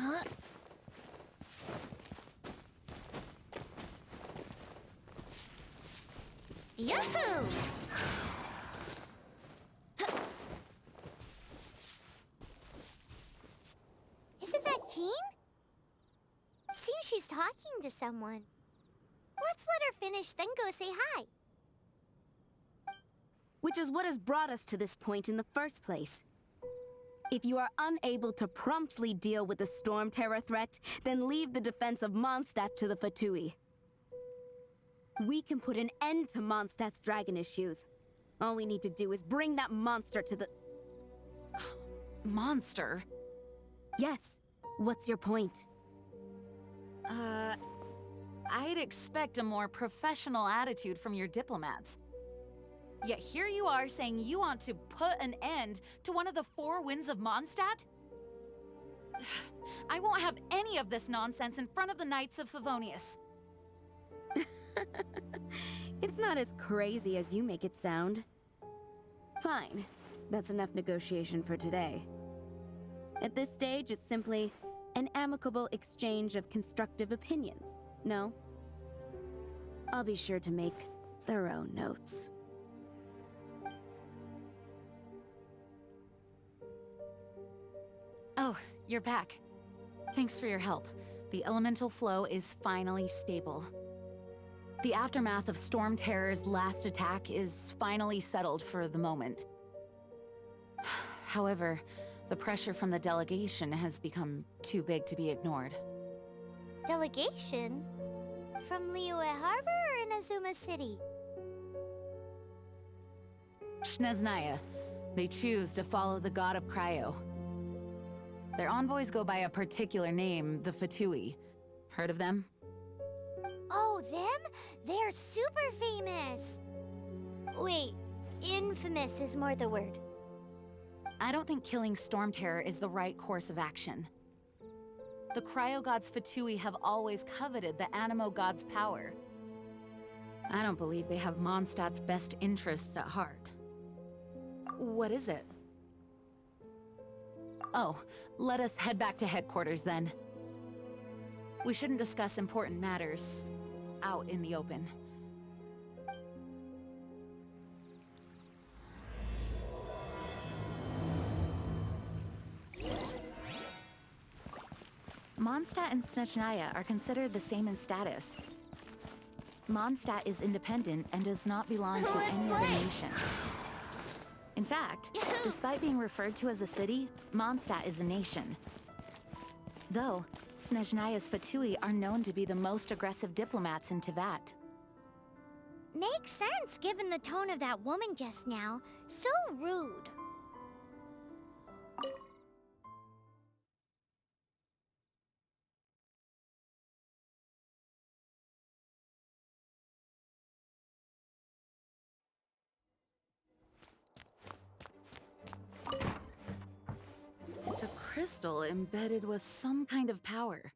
Huh? Yahoo! Isn't that Jean? Seems she's talking to someone. Let's let her finish, then go say hi. Which is what has brought us to this point in the first place. If you are unable to promptly deal with the Storm Terror threat, then leave the defense of Mondstadt to the Fatui. We can put an end to Mondstadt's dragon issues. All we need to do is bring that monster to the... Monster? Yes. What's your point? I'd expect a more professional attitude from your diplomats. Yet here you are saying you want to put an end to one of the four winds of Mondstadt? I won't have any of this nonsense in front of the Knights of Favonius. It's not as crazy as you make it sound. Fine. That's enough negotiation for today. At this stage, it's simply an amicable exchange of constructive opinions, no? I'll be sure to make thorough notes. Oh, you're back. Thanks for your help. The elemental flow is finally stable. The aftermath of Storm Terror's last attack is finally settled for the moment. However, the pressure from the delegation has become too big to be ignored. Delegation? From Liyue Harbor or Inazuma City? Snezhnaya. They choose to follow the god of Cryo. Their envoys go by a particular name, the Fatui. Heard of them? Oh, them? They're super famous! Wait, infamous is more the word. I don't think killing Storm Terror is the right course of action. The Cryo God's Fatui have always coveted the Animo God's power. I don't believe they have Mondstadt's best interests at heart. What is it? Oh, let us head back to headquarters then. We shouldn't discuss important matters out in the open. Mondstadt and Snezhnaya are considered the same in status. Mondstadt is independent and does not belong to any other nation. In fact, despite being referred to as a city, Mondstadt is a nation. Though, Snezhnaya's Fatui are known to be the most aggressive diplomats in Teyvat. Makes sense given the tone of that woman just now. So rude. It's a crystal embedded with some kind of power.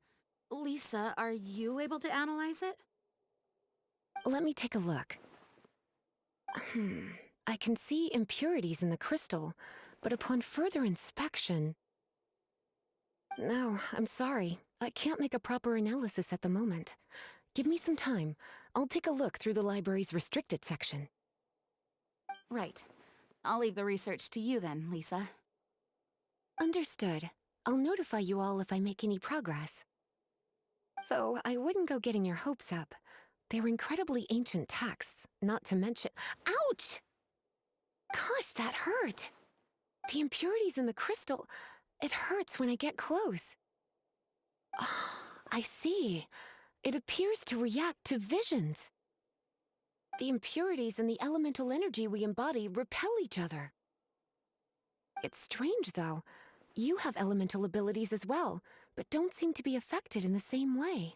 Lisa, are you able to analyze it? Let me take a look. I can see impurities in the crystal, but upon further inspection... No, I'm sorry. I can't make a proper analysis at the moment. Give me some time. I'll take a look through the library's restricted section. Right. I'll leave the research to you then, Lisa. Understood. I'll notify you all if I make any progress. Though I wouldn't go getting your hopes up. They're incredibly ancient texts, not to mention— Ouch! Gosh, that hurt! The impurities in the crystal— it hurts when I get close. Ah, I see. It appears to react to visions. The impurities and the elemental energy we embody repel each other. It's strange, though. You have elemental abilities as well, but don't seem to be affected in the same way.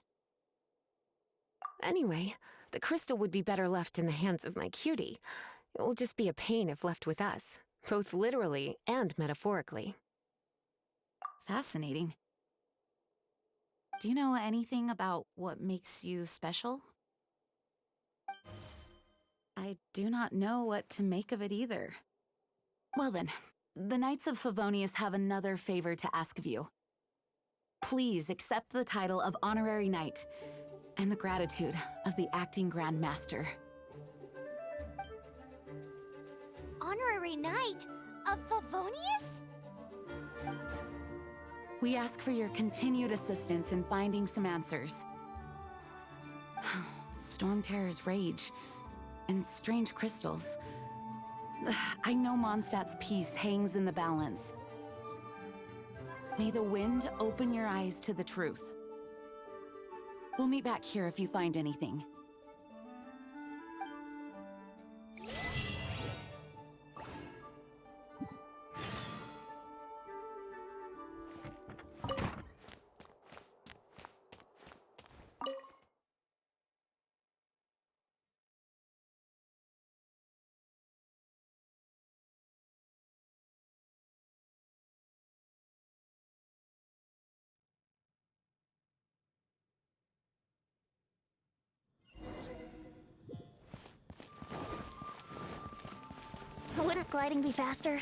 Anyway, the crystal would be better left in the hands of my cutie. It will just be a pain if left with us, both literally and metaphorically. Fascinating. Do you know anything about what makes you special? I do not know what to make of it either. Well then, the Knights of Favonius have another favor to ask of you. please accept the title of Honorary Knight and the gratitude of the Acting Grand Master. Honorary Knight of Favonius? We ask for your continued assistance in finding some answers. Storm Terror's rage and strange crystals. I know Mondstadt's peace hangs in the balance. May the wind open your eyes to the truth. We'll meet back here if you find anything. Wouldn't gliding be faster?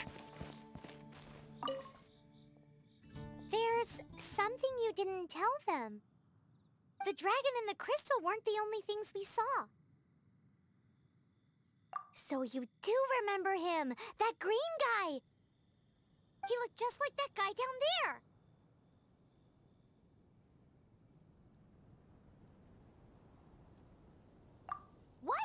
There's something you didn't tell them. The dragon and the crystal weren't the only things we saw. So you do remember him, that green guy! He looked just like that guy down there! What?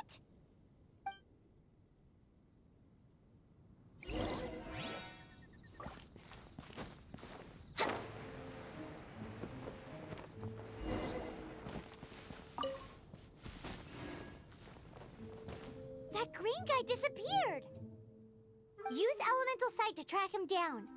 That green guy disappeared! Use Elemental Sight to track him down.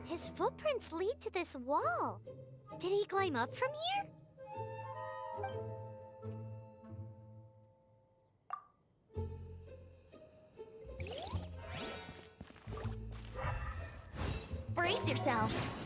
His footprints lead to this wall. Did he climb up from here? Brace yourself.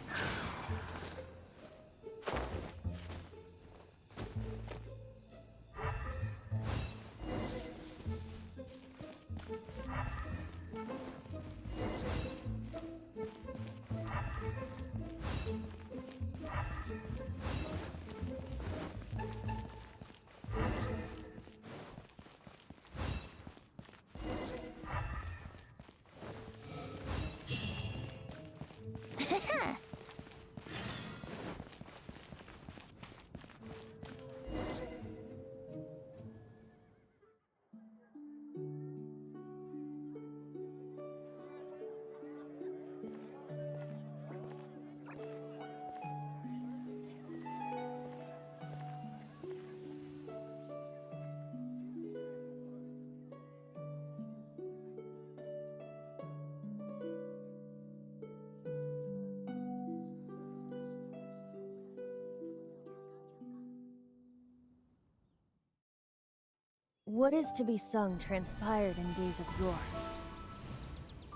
What is to be sung transpired in days of yore,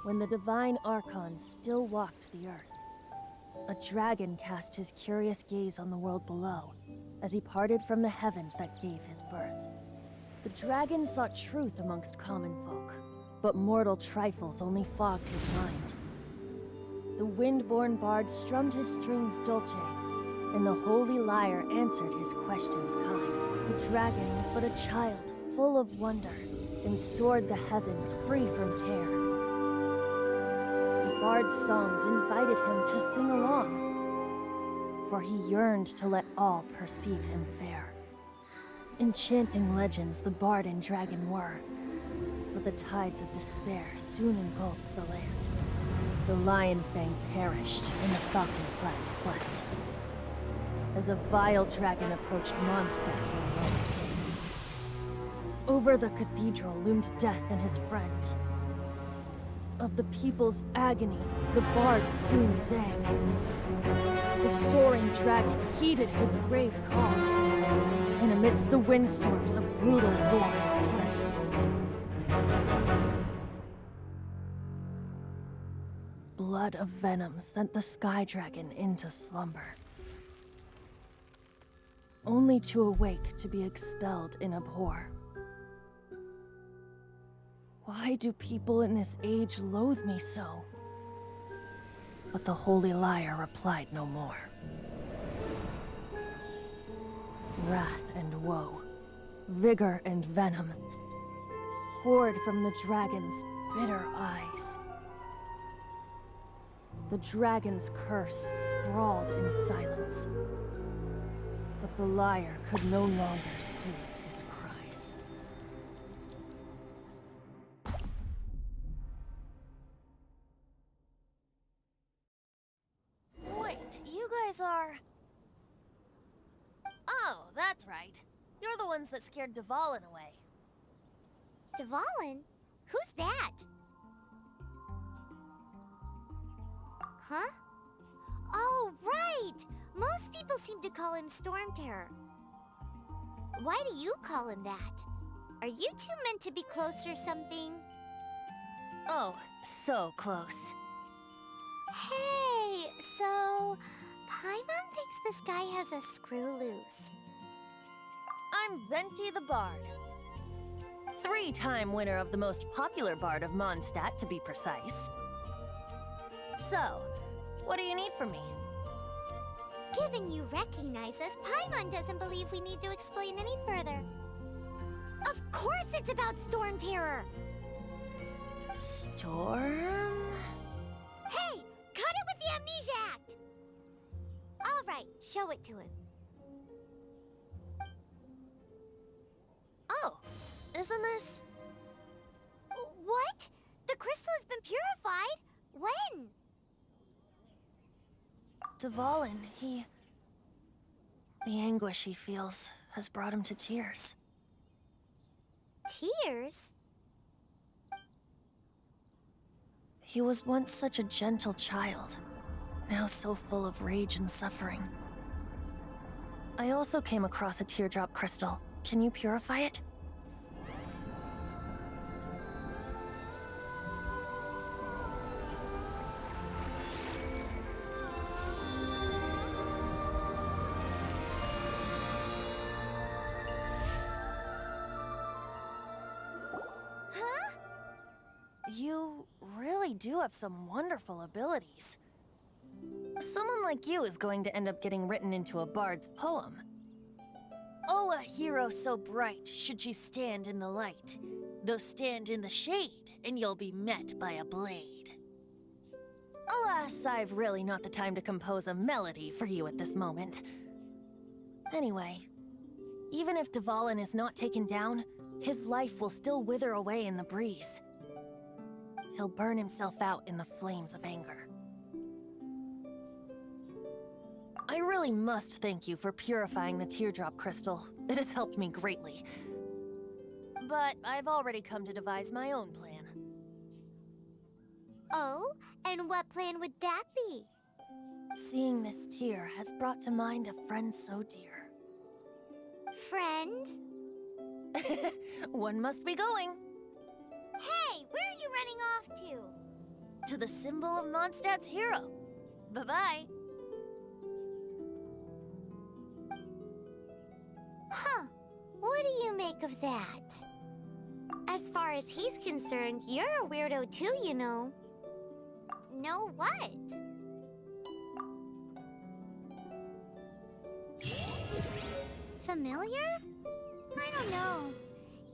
when the divine Archons still walked the earth. A dragon cast his curious gaze on the world below, as he parted from the heavens that gave his birth. The dragon sought truth amongst common folk, but mortal trifles only fogged his mind. The wind-born bard strummed his strings dolce, and the holy lyre answered his questions kind. The dragon was but a child, full of wonder, and soared the heavens free from care. The bard's songs invited him to sing along, for he yearned to let all perceive him fair. Enchanting legends the bard and dragon were, but the tides of despair soon engulfed the land. The lion fang perished, and the falcon flag slept, as a vile dragon approached Mondstadt in a red stand. Over the cathedral loomed death and his friends. of the people's agony, the bards soon sang. The soaring dragon heeded his grave cause, and amidst the windstorms a brutal war spread. Blood of venom sent the sky dragon into slumber, only to awake to be expelled in abhor. Why do people in this age loathe me so? But the holy liar replied no more. Wrath and woe, vigor and venom, poured from the dragon's bitter eyes. The dragon's curse sprawled in silence, but the liar could no longer soothe his cries. Wait, you guys are... Oh, that's right. You're the ones that scared Dvalin away. Dvalin? Who's that? Huh? Oh, right! Most people seem to call him Storm Terror. Why do you call him that? Are you two meant to be close or something? Oh, so close. Hey, so... Paimon thinks this guy has a screw loose. I'm Venti the Bard. 3-time winner of the most popular bard of Mondstadt, to be precise. So, what do you need from me? Given you recognize us, Paimon doesn't believe we need to explain any further. Of course it's about Storm Terror! Storm? Hey! Cut it with the Amnesia Act! Alright, show it to him. Oh, isn't this... What? The crystal has been purified? When? Dvalin, the anguish he feels has brought him to tears. Tears? He was once such a gentle child, now so full of rage and suffering. I also came across a teardrop crystal. Can you purify it? Huh? You really do have some wonderful abilities. Someone like you is going to end up getting written into a bard's poem. Oh, a hero so bright should she stand in the light, though stand in the shade, and you'll be met by a blade. Alas, I've really not the time to compose a melody for you at this moment. Anyway, even if Dvalin is not taken down, his life will still wither away in the breeze. He'll burn himself out in the flames of anger. I really must thank you for purifying the teardrop crystal. It has helped me greatly. But I've already come to devise my own plan. Oh? And what plan would that be? Seeing this tear has brought to mind a friend so dear. Friend? One must be going. Hey, where are you running off to? To the symbol of Mondstadt's hero. Bye-bye. Huh. What do you make of that? As far as he's concerned, you're a weirdo too, you know. Know what? Familiar? I don't know.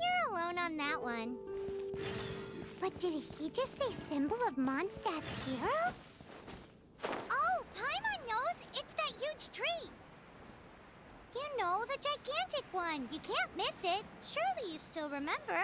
You're alone on that one. But did he just say symbol of Mondstadt's hero? Oh, Paimon knows! It's that huge tree! You know, the gigantic one. You can't miss it. Surely you still remember.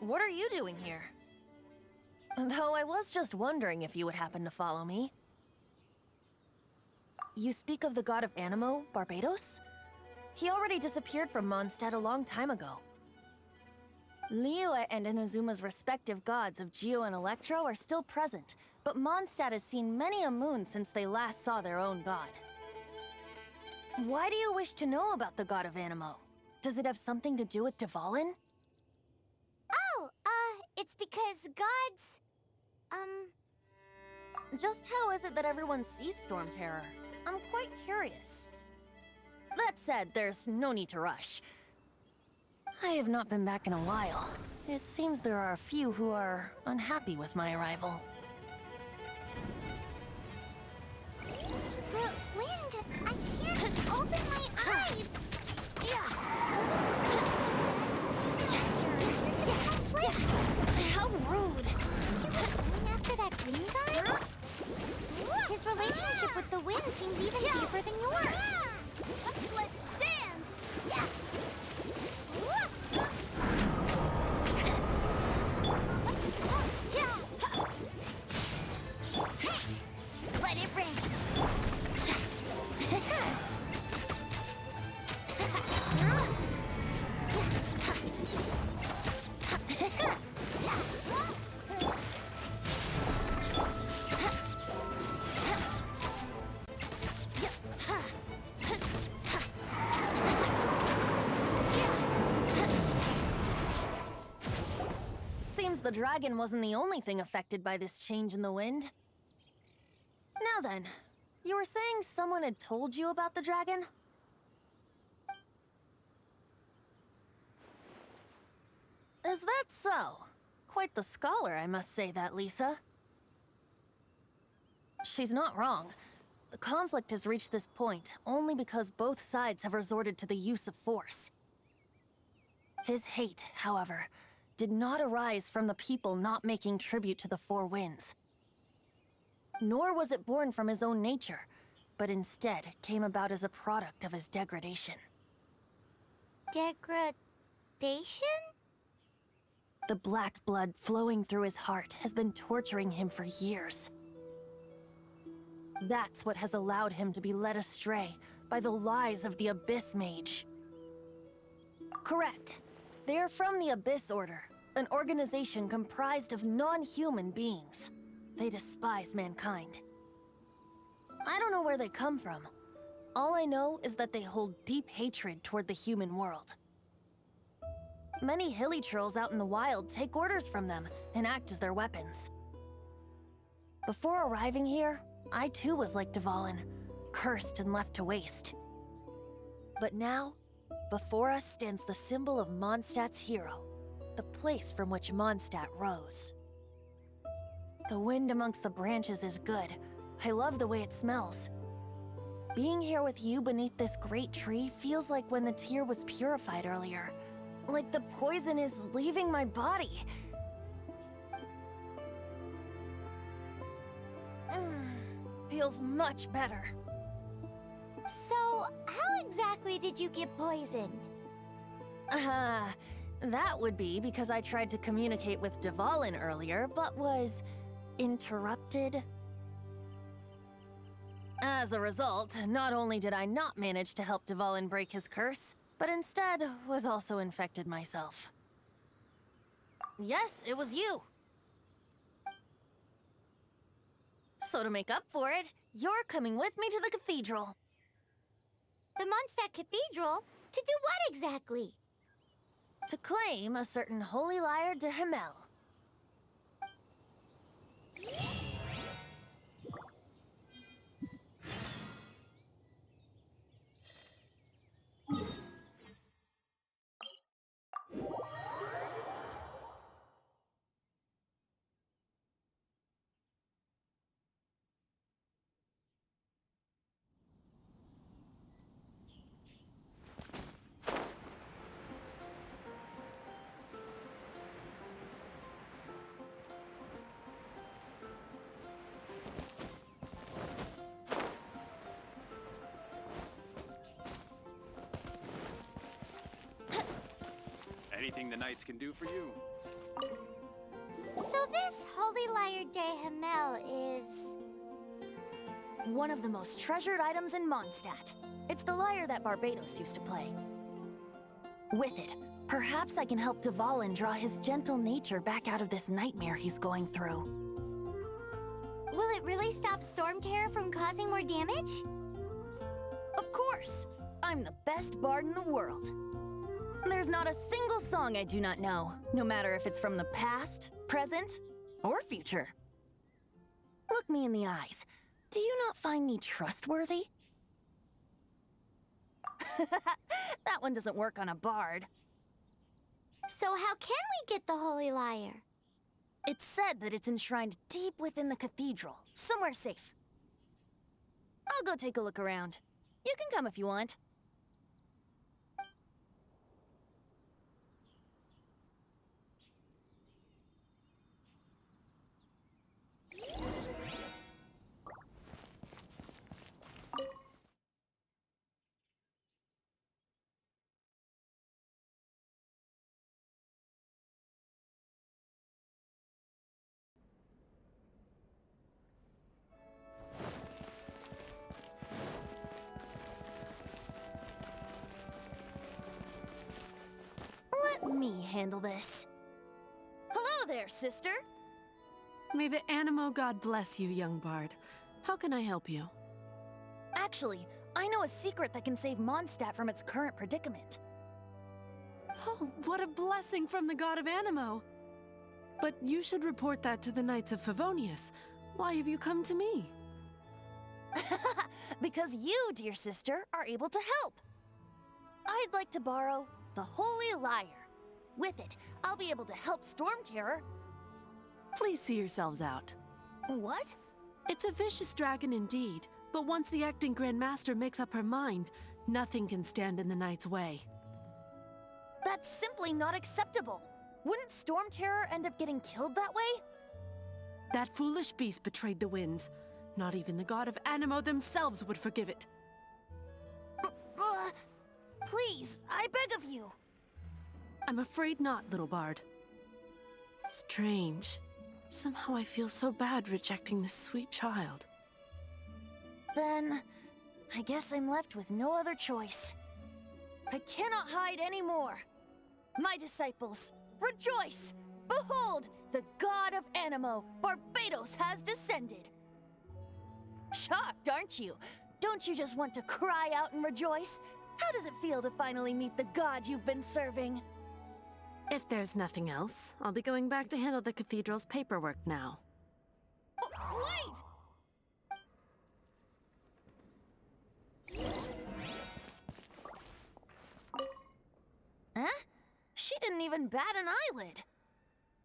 What are you doing here? Though I was just wondering if you would happen to follow me. You speak of the god of Animo, Barbados? He already disappeared from Mondstadt a long time ago. Liyue and Inazuma's respective gods of Geo and Electro are still present, but Mondstadt has seen many a moon since they last saw their own god. Why do you wish to know about the god of Animo? Does it have something to do with Dvalin? Oh, it's because gods... Just how is it that everyone sees Storm Terror? I'm quite curious. That said, there's no need to rush. I have not been back in a while. It seems there are a few who are unhappy with my arrival. The wind! I can't open my eyes! How rude! Going after that green guy? His relationship with the wind seems even deeper than yours. Let's dance! Let it rain! Seems the dragon wasn't the only thing affected by this change in the wind. Now then, you were saying someone had told you about the dragon? Is that so? Quite the scholar, I must say that, Lisa. She's not wrong. The conflict has reached this point only because both sides have resorted to the use of force. His hate, however, did not arise from the people not making tribute to the Four Winds. Nor was it born from his own nature, but instead came about as a product of his degradation. Degradation? The black blood flowing through his heart has been torturing him for years. That's what has allowed him to be led astray by the lies of the Abyss Mage. Correct. They are from the Abyss Order, an organization comprised of non-human beings. They despise mankind. I don't know where they come from. All I know is that they hold deep hatred toward the human world. Many hilly trolls out in the wild take orders from them and act as their weapons. Before arriving here, I too was like Dvalin, cursed and left to waste. But now, before us stands the symbol of Mondstadt's hero, the place from which Mondstadt rose. The wind amongst the branches is good. I love the way it smells. Being here with you beneath this great tree feels like when the tear was purified earlier. Like the poison is leaving my body. Feels much better. So, how exactly did you get poisoned? That would be because I tried to communicate with Dvalin earlier, but was interrupted. As a result, not only did I not manage to help Dvalin break his curse, but instead was also infected myself. Yes, it was you. So to make up for it, you're coming with me to the cathedral. The Mondstadt Cathedral? To do what exactly? To claim a certain holy lyre de Himmel. Anything the Knights can do for you? So this Holy Lyre de Himmel is... one of the most treasured items in Mondstadt. It's the lyre that Barbados used to play. With it, perhaps I can help Dvalin draw his gentle nature back out of this nightmare he's going through. Will it really stop Storm Terror from causing more damage? Of course! I'm the best bard in the world. There's not a single song I do not know, no matter if it's from the past, present, or future. Look me in the eyes. Do you not find me trustworthy? That one doesn't work on a bard. So how can we get the Holy Lyre? It's said that it's enshrined deep within the cathedral, somewhere safe. I'll go take a look around. You can come if you want. Let me handle this. Hello there, sister. May the Animo God bless you, young bard. How can I help you? Actually, I know a secret that can save Mondstadt from its current predicament. Oh, what a blessing from the god of Animo! But you should report that to the Knights of Favonius. Why have you come to me? Because you, dear sister, are able to help. I'd like to borrow the Holy Lyre. With it, I'll be able to help Storm Terror. Please see yourselves out. What? It's a vicious dragon indeed, but once the acting Grand Master makes up her mind, nothing can stand in the Knight's way. That's simply not acceptable. Wouldn't Storm Terror end up getting killed that way? That foolish beast betrayed the winds. Not even the god of Animo themselves would forgive it. Please, I beg of you. I'm afraid not, little bard. Strange. Somehow I feel so bad rejecting this sweet child. Then, I guess I'm left with no other choice. I cannot hide anymore. My disciples, rejoice! Behold, the god of Animo, Barbados, has descended. Shocked, aren't you? Don't you just want to cry out and rejoice? How does it feel to finally meet the god you've been serving? If there's nothing else, I'll be going back to handle the cathedral's paperwork now. Wait! Huh? She didn't even bat an eyelid.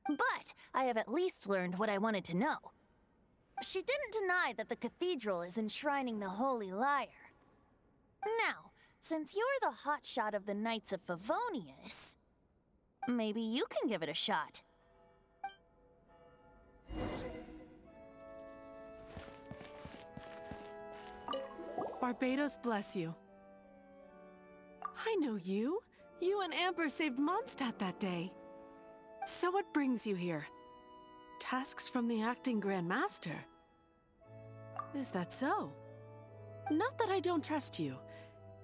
But I have at least learned what I wanted to know. She didn't deny that the cathedral is enshrining the Holy Lyre. Now, since you're the hotshot of the Knights of Favonius, maybe you can give it a shot. Barbados bless you. I know you. You and Amber saved Mondstadt that day. So what brings you here? Tasks from the acting Grand Master? Is that so? Not that I don't trust you.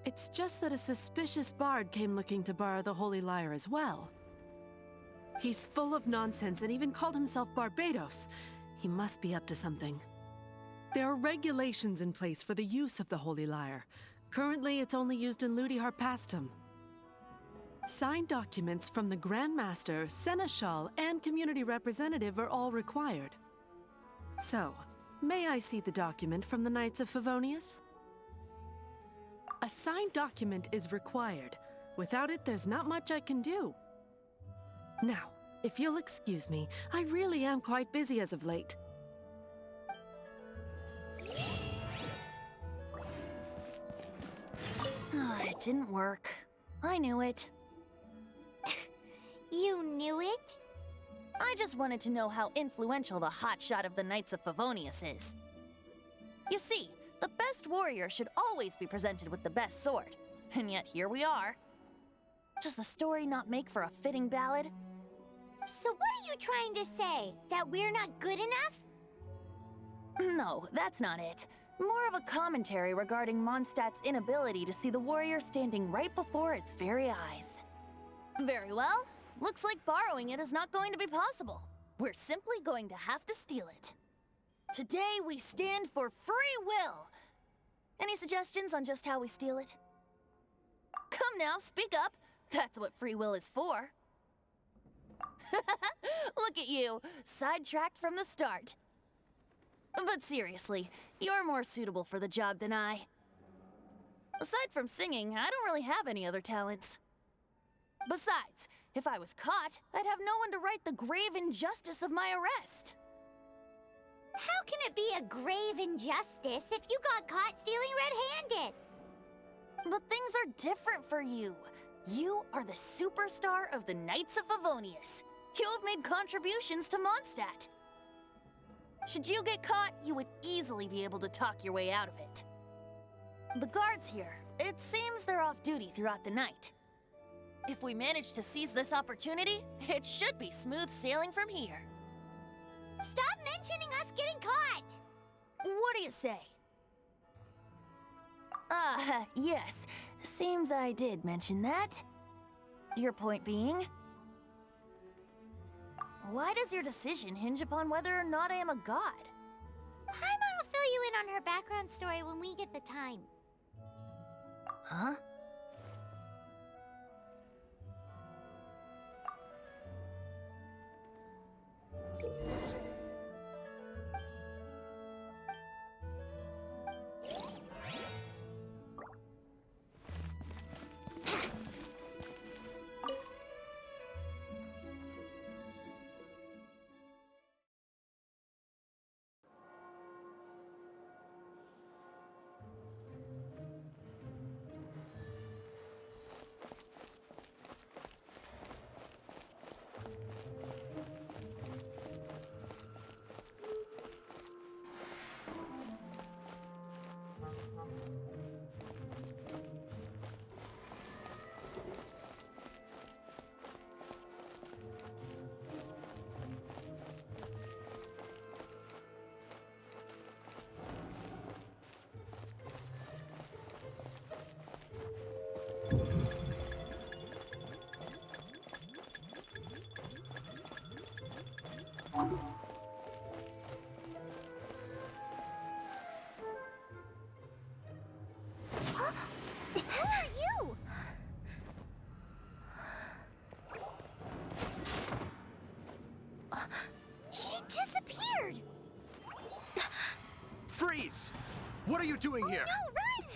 It's just that a suspicious bard came looking to borrow the Holy Lyre as well. He's full of nonsense and even called himself Barbados. He must be up to something. There are regulations in place for the use of the Holy Lyre. Currently, it's only used in Ludi Harpastum. Signed documents from the Grand Master, Seneschal, and Community Representative are all required. So, may I see the document from the Knights of Favonius? A signed document is required. Without it, there's not much I can do. Now, if you'll excuse me, I really am quite busy as of late. It didn't work. I knew it. You knew it? I just wanted to know how influential the hotshot of the Knights of Favonius is. You see, the best warrior should always be presented with the best sword. And yet here we are. Does the story not make for a fitting ballad? So what are you trying to say? That we're not good enough? No, that's not it. More of a commentary regarding Mondstadt's inability to see the warrior standing right before its very eyes. Very well. Looks like borrowing it is not going to be possible. We're simply going to have to steal it. Today we stand for free will. Any suggestions on just how we steal it? Come now, speak up. That's what free will is for. Look at you, sidetracked from the start. But seriously, you're more suitable for the job than I. Aside from singing, I don't really have any other talents. Besides, if I was caught, I'd have no one to right the grave injustice of my arrest. How can it be a grave injustice if you got caught stealing red-handed? But things are different for you. You are the superstar of the Knights of Favonius. You have made contributions to Mondstadt. Should you get caught, you would easily be able to talk your way out of it. The guards here, it seems they're off duty throughout the night. If we manage to seize this opportunity, it should be smooth sailing from here. Stop mentioning us getting caught! What do you say? Yes. Seems I did mention that. Your point being? Why does your decision hinge upon whether or not I am a god? Paimon will fill you in on her background story when we get the time. Huh? Who are you? She disappeared! Freeze! What are you doing here? No, run!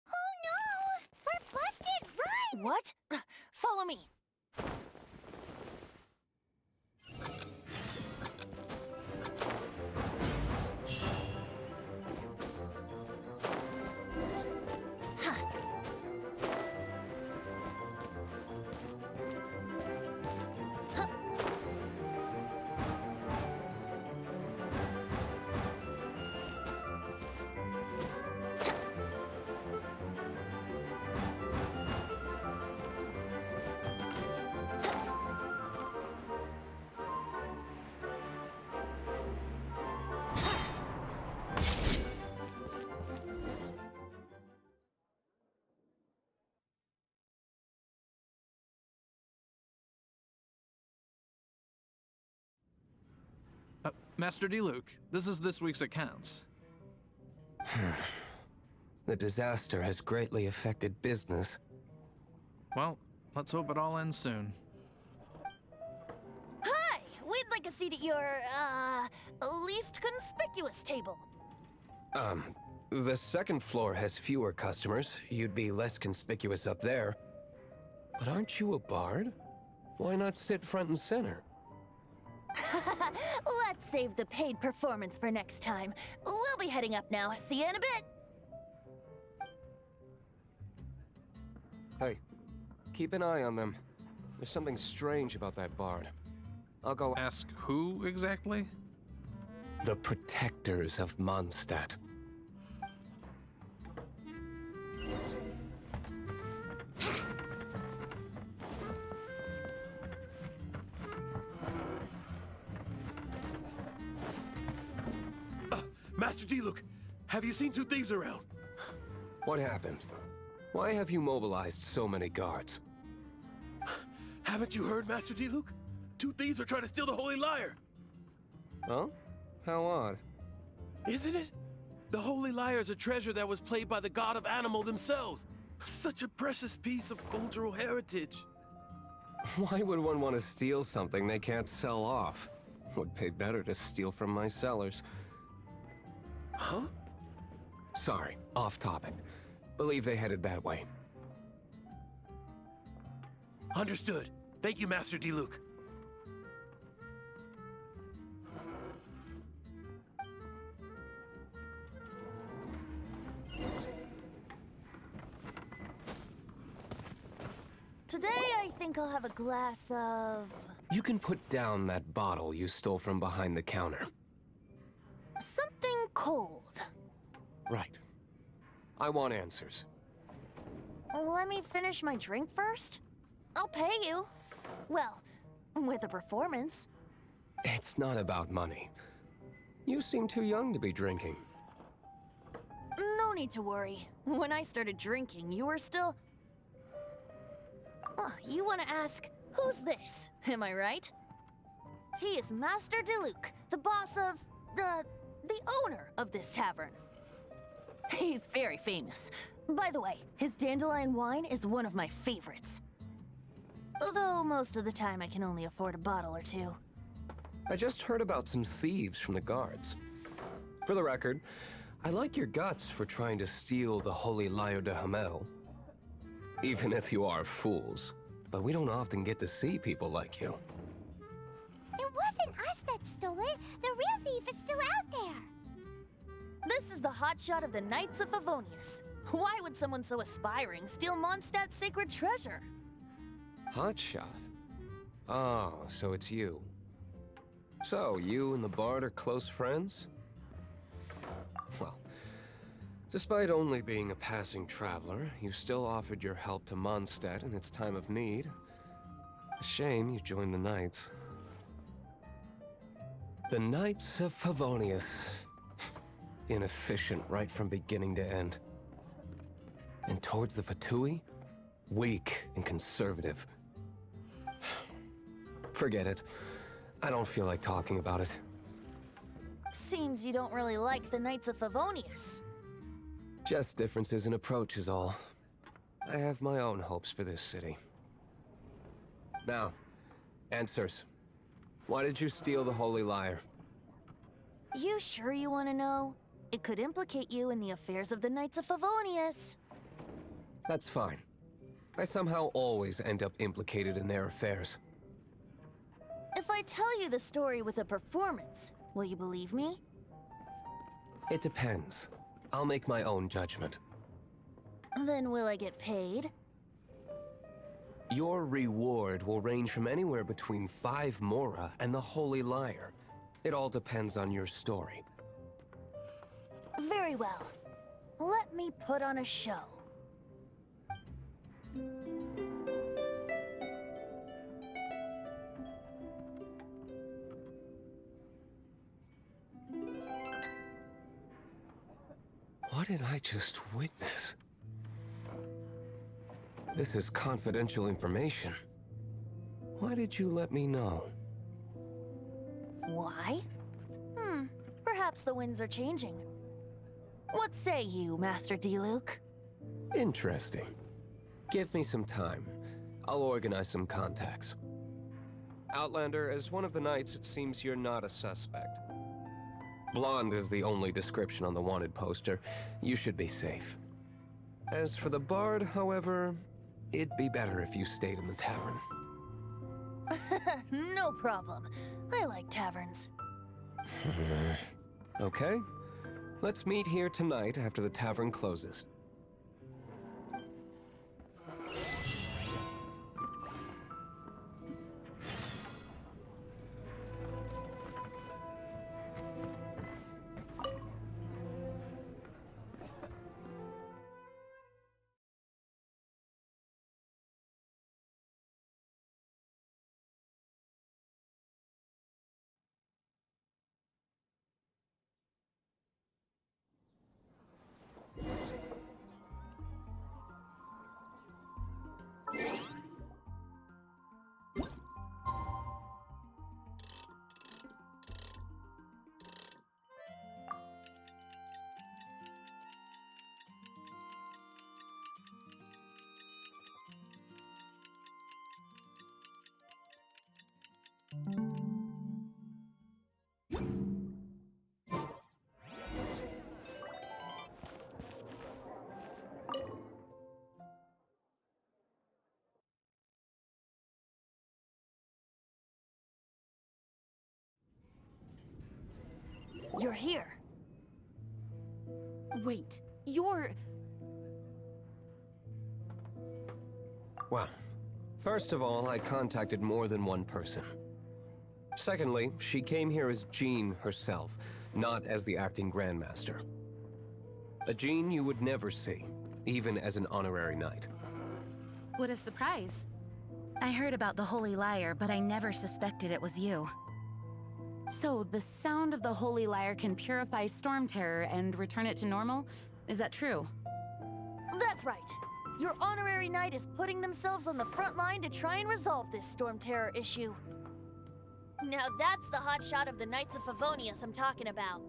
Oh no! We're busted! Run! What? Follow me. Master Diluc, this is this week's accounts. The disaster has greatly affected business. Well, let's hope it all ends soon. Hi! We'd like a seat at your, least conspicuous table. The second floor has fewer customers. You'd be less conspicuous up there. But aren't you a bard? Why not sit front and center? Let's save the paid performance for next time. We'll be heading up now. See you in a bit. Hey, keep an eye on them. There's something strange about that bard. I'll go Ask who exactly? the protectors of Mondstadt. Master Diluc, have you seen two thieves around? What happened? Why have you mobilized so many guards? Haven't you heard, Master Diluc? Two thieves are trying to steal the Holy Lyre. Huh? How odd. Isn't it? The Holy Lyre is a treasure that was played by the god of animal themselves. Such a precious piece of cultural heritage. Why would one want to steal something they can't sell off? Would pay better to steal from my sellers. Huh? Sorry, off topic. Believe they headed that way. Understood. Thank you, Master Diluc. Today, I think I'll have a glass of... You can put down that bottle you stole from behind the counter. something cold. Right. I want answers. Let me finish my drink first. I'll pay you. Well, with a performance. It's not about money. You seem too young to be drinking. No need to worry. When I started drinking, you were still... Oh, you want to ask, who's this? Am I right? He is Master Diluc, the boss of... the owner of this tavern. He's very famous. By the way, his dandelion wine is one of my favorites. Although most of the time I can only afford a bottle or two. I just heard about some thieves from the guards. For the record, I like your guts for trying to steal the Holy Lyre de Hamel. Even if you are fools. But we don't often get to see people like you. It wasn't us that stole it. The real thief is still out there. This is the hotshot of the Knights of Favonius. Why would someone so aspiring steal Mondstadt's sacred treasure? Hotshot? Oh, so it's you. So, you and the Bard are close friends? Well, despite only being a passing traveler, you still offered your help to Mondstadt in its time of need. A shame you joined the Knights. The Knights of Favonius. Inefficient right from beginning to end. And towards the Fatui, weak and conservative. Forget it. I don't feel like talking about it. Seems you don't really like the Knights of Favonius. Just differences in approach is all. I have my own hopes for this city. Now, answers. Why did you steal the Holy Lyre? You sure you want to know? It could implicate you in the affairs of the Knights of Favonius. That's fine. I somehow always end up implicated in their affairs. If I tell you the story with a performance, will you believe me? It depends. I'll make my own judgment. Then will I get paid? Your reward will range from anywhere between 5 Mora and the Holy Lyre. It all depends on your story. Very well. Let me put on a show. What did I just witness? This is confidential information. Why did you let me know? Why? Perhaps the winds are changing. What say you, Master Diluc? Interesting. Give me some time. I'll organize some contacts. Outlander, as one of the knights, it seems you're not a suspect. Blonde is the only description on the wanted poster. You should be safe. As for the Bard, however, it'd be better if you stayed in the tavern. No problem. I like taverns. Okay. Let's meet here tonight after the tavern closes. You're here. Wait, you're... Well, first of all, I contacted more than one person. Secondly, she came here as Jean herself, not as the acting Grandmaster. A Jean you would never see, even as an honorary knight. What a surprise. I heard about the Holy Lyre, but I never suspected it was you. So, the sound of the Holy Lyre can purify Storm Terror and return it to normal? Is that true? That's right. Your honorary knight is putting themselves on the front line to try and resolve this Storm Terror issue. Now that's the hotshot of the Knights of Favonius I'm talking about.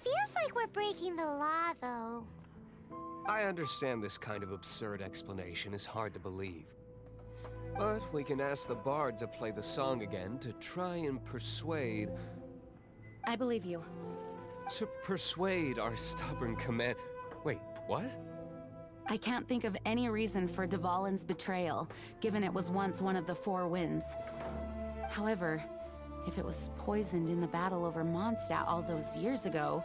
Feels like we're breaking the law, though. I understand this kind of absurd explanation is hard to believe. But we can ask the bard to play the song again to try and persuade... I believe you. To persuade our stubborn command... Wait, what? I can't think of any reason for Dvalin's betrayal, given it was once one of the Four Winds. However, if it was poisoned in the battle over Mondstadt all those years ago,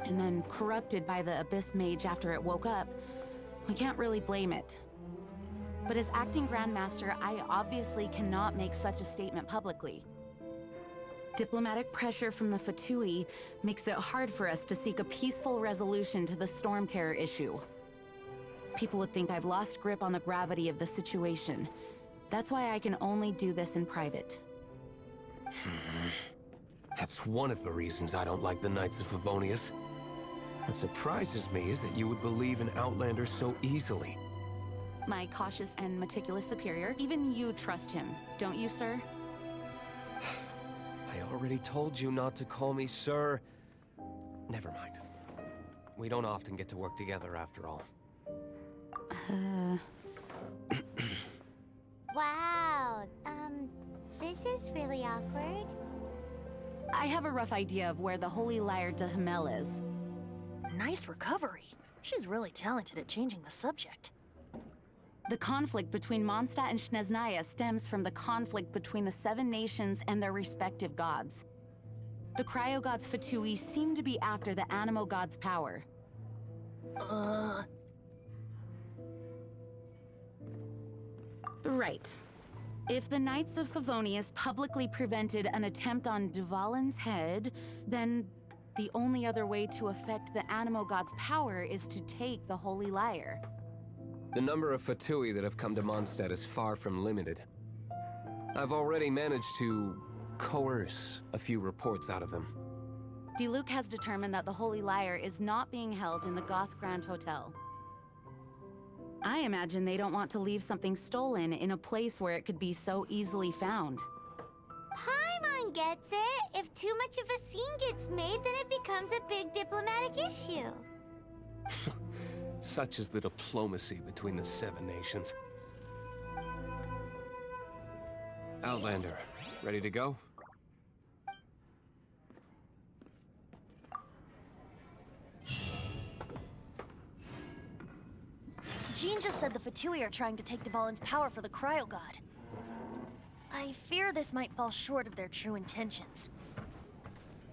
and then corrupted by the Abyss Mage after it woke up, we can't really blame it. But as acting Grandmaster, I obviously cannot make such a statement publicly. Diplomatic pressure from the Fatui makes it hard for us to seek a peaceful resolution to the Storm Terror issue. People would think I've lost grip on the gravity of the situation. That's why I can only do this in private. That's one of the reasons I don't like the Knights of Favonius. What surprises me is that you would believe in Outlander so easily. My cautious and meticulous superior, even you trust him, don't you, sir? I already told you not to call me sir. Never mind. We don't often get to work together after all. Wow, this is really awkward. I have a rough idea of where the Holy Lyre de Himmel is. Nice recovery. She's really talented at changing the subject. The conflict between Mondstadt and Snezhnaya stems from the conflict between the Seven Nations and their respective gods. The Cryo-Gods Fatui seem to be after the Animo God's power. Right. If the Knights of Favonius publicly prevented an attempt on Dvalin's head, then the only other way to affect the Animo God's power is to take the Holy Lyre. The number of Fatui that have come to Mondstadt is far from limited. I've already managed to coerce a few reports out of them. Diluc has determined that the Holy Lyre is not being held in the Goth Grand Hotel. I imagine they don't want to leave something stolen in a place where it could be so easily found. Paimon gets it. If too much of a scene gets made, then it becomes a big diplomatic issue. Such is the diplomacy between the Seven Nations. Outlander, ready to go? Jean just said the Fatui are trying to take Dvalin's power for the Cryo God. I fear this might fall short of their true intentions.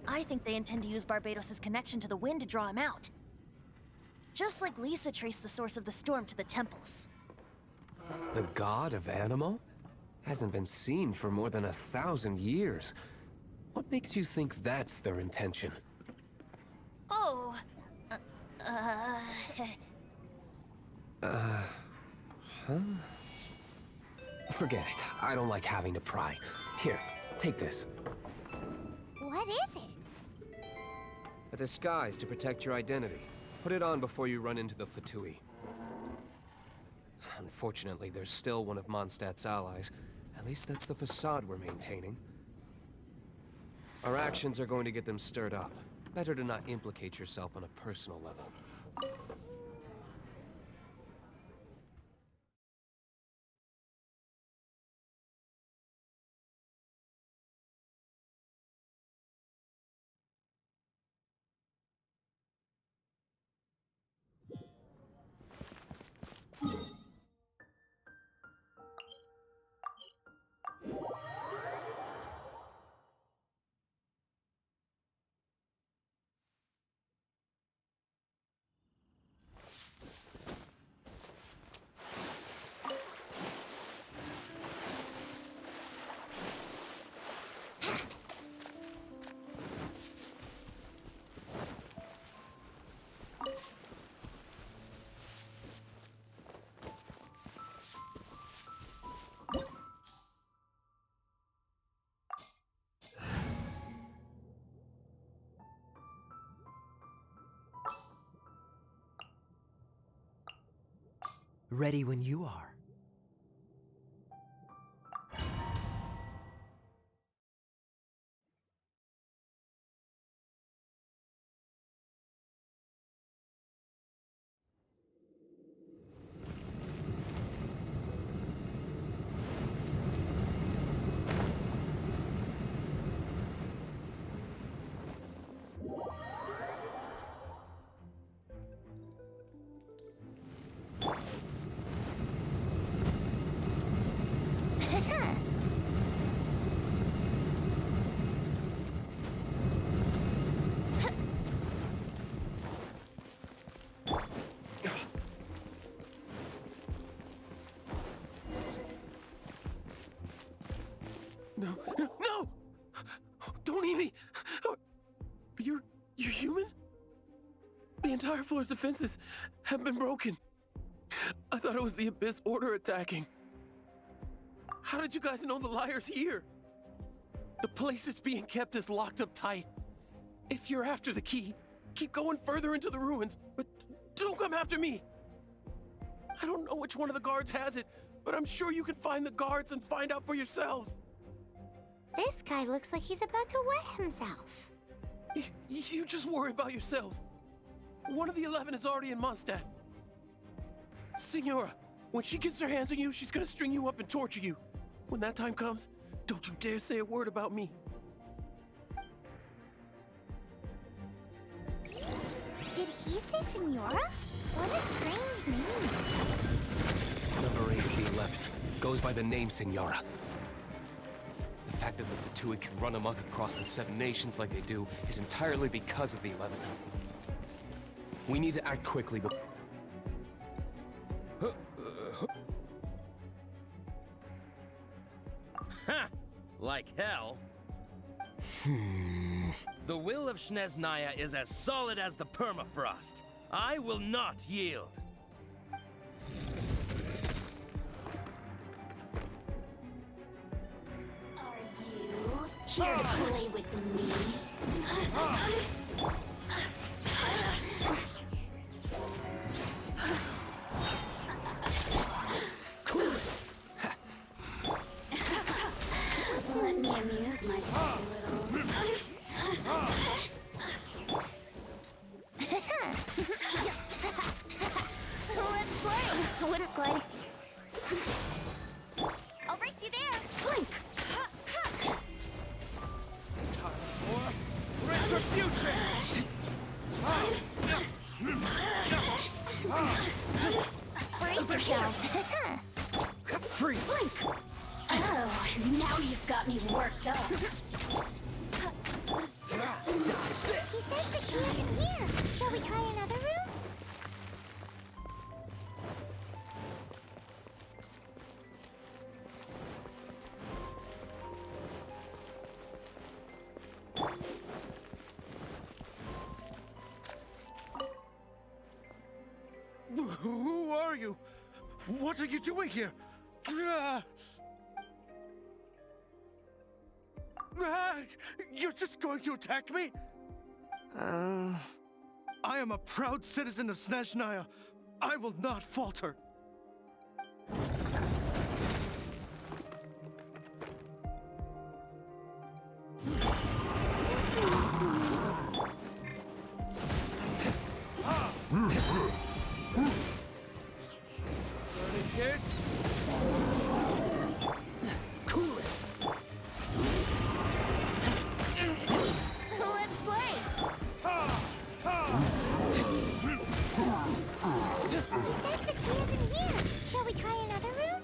I think they intend to use Barbados' connection to the wind to draw him out. Just like Lisa traced the source of the storm to the temples. The god of Animo? Hasn't been seen for more than 1,000 years. What makes you think that's their intention? Oh... Forget it. I don't like having to pry. Here, take this. What is it? A disguise to protect your identity. Put it on before you run into the Fatui. Unfortunately, there's still one of Mondstadt's allies. At least that's the facade we're maintaining. Our actions are going to get them stirred up. Better to not implicate yourself on a personal level. Ready when you are. No! No! Don't eat me! You're human? The entire floor's defenses have been broken. I thought it was the Abyss Order attacking. How did you guys know the liar's here? The place it's being kept is locked up tight. If you're after the key, keep going further into the ruins, but don't come after me. I don't know which one of the guards has it, but I'm sure you can find the guards and find out for yourselves. This guy looks like he's about to wet himself. You just worry about yourselves. One of the 11 is already in Mondstadt. Signora, when she gets her hands on you, she's gonna string you up and torture you. When that time comes, don't you dare say a word about me. Did he say Senora? What a strange name. Number 8 of the 11 goes by the name Senora. The fact that the Fatui can run amok across the 7 nations like they do is entirely because of the 11. We need to act quickly, but... Ha! Like hell? The will of Snezhnaya is as solid as the permafrost. I will not yield. Here to play with me. Let me amuse myself a little. Let's play. I wouldn't play. I'll race you there. Blink. Time for retribution! Brace yourself. Free! Blink. Oh, now you've got me worked up. He says the key isn't here. Shall we try another room? Who are you? What are you doing here? You're just going to attack me? I am a proud citizen of Snezhnaya. I will not falter. Curse? Cool it! Let's play. He says the key isn't here. Shall we try another room?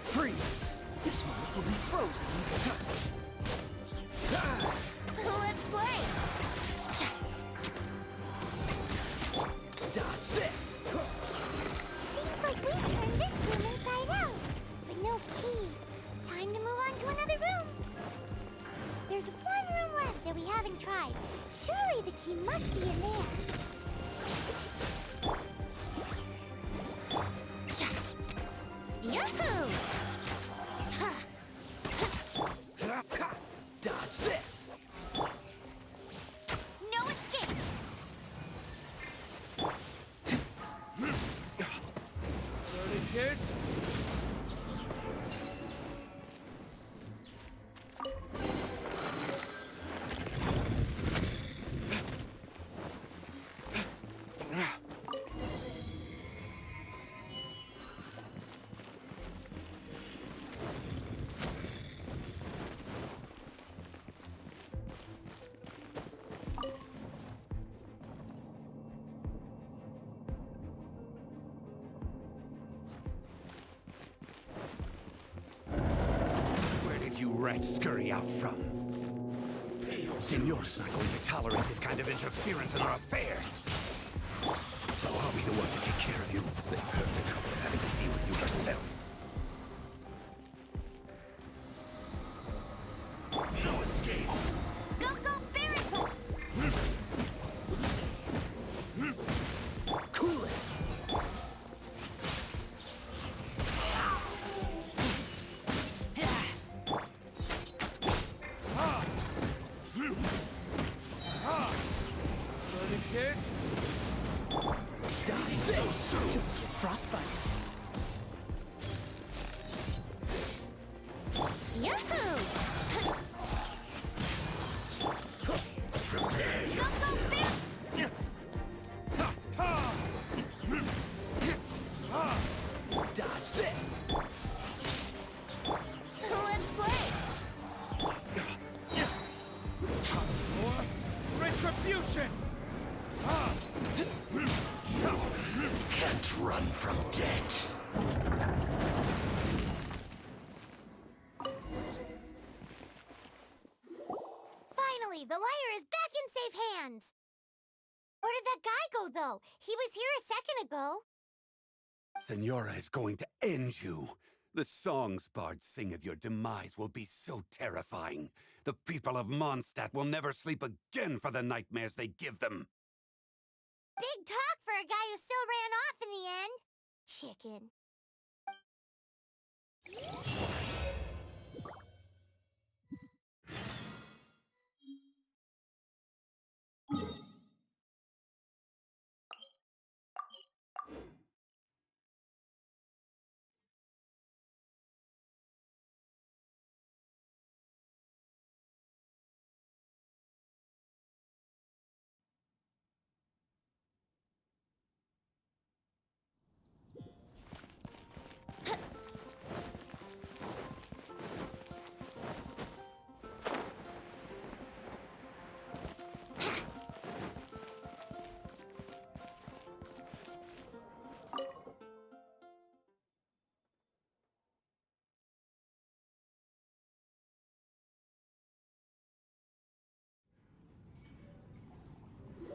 Freeze! This moment will be frozen. try. Surely the key must be in there. Yahoo! Dodge this! No escape! Learning gears? You rats scurry out from? Senor's not going to tolerate this kind of interference in our affairs. So I'll be the one to take care of you. Save her the trouble of having to deal with you herself. No escape! Go, go, Barret! Cool it! Gears? Die so soon! Frostbite. Yahoo! Prepare yourself! Dodge this! Let's play! Retribution! Can't run from death. Finally, the lyre is back in safe hands! Where did that guy go, though? He was here a second ago. Senora is going to end you. The songs bards sing of your demise will be so terrifying. The people of Mondstadt will never sleep again for the nightmares they give them. Big talk for a guy who still ran off in the end. Chicken.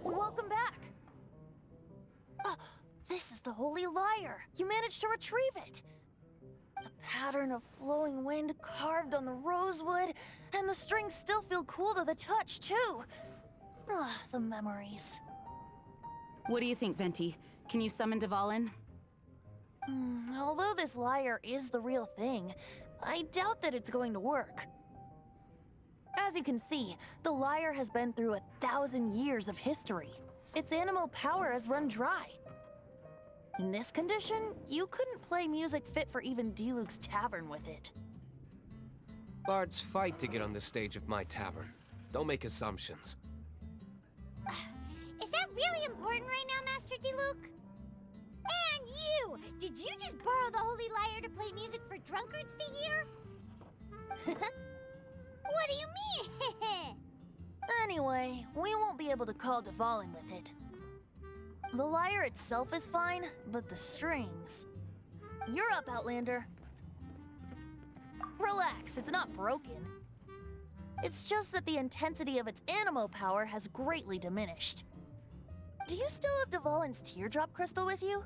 Welcome back! This is the Holy Lyre! You managed to retrieve it! The pattern of flowing wind carved on the rosewood, and the strings still feel cool to the touch, too! The memories. What do you think, Venti? Can you summon Dvalin? Although this lyre is the real thing, I doubt that it's going to work. As you can see, the lyre has been through 1,000 years of history. Its animal power has run dry. In this condition, you couldn't play music fit for even Diluc's tavern with it. Bards fight to get on the stage of my tavern. Don't make assumptions. Is that really important right now, Master Diluc? And you! Did you just borrow the Holy Lyre to play music for drunkards to hear? What do you mean? Anyway, we won't be able to call Dvalin with it. The lyre itself is fine, but the strings... You're up, Outlander. Relax, it's not broken. It's just that the intensity of its animo power has greatly diminished. Do you still have Dvalin's teardrop crystal with you?